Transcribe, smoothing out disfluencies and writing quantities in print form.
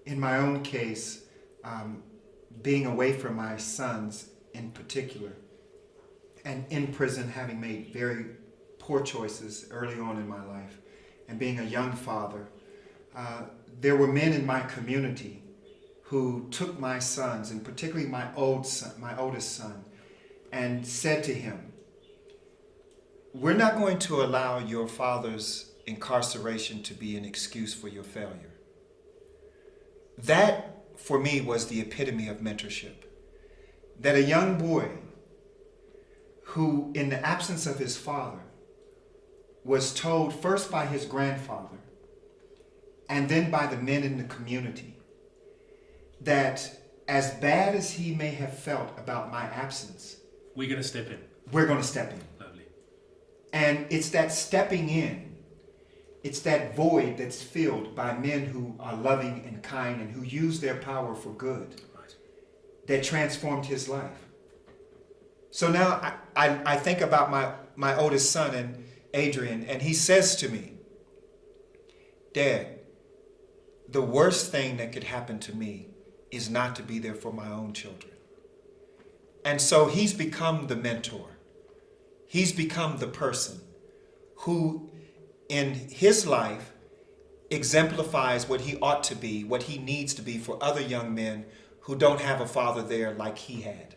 in my own case, being away from my sons in particular, and in prison, having made very poor choices early on in my life, and being a young father, there were men in my community who took my sons, and particularly my oldest son, and said to him, "We're not going to allow your father's incarceration to be an excuse for your failure." That, for me, was the epitome of mentorship. That a young boy who, in the absence of his father, was told first by his grandfather and then by the men in the community that as bad as he may have felt about my absence, we're going to step in. We're going to step in. Lovely. And it's that stepping in, it's that void that's filled by men who are loving and kind and who use their power for good, Right. that transformed his life. So now I think about my oldest son, and Adrian, and he says to me, "Dad, the worst thing that could happen to me is not to be there for my own children." And so he's become the mentor. He's become the person who, in his life, exemplifies what he ought to be, what he needs to be for other young men who don't have a father there like he had.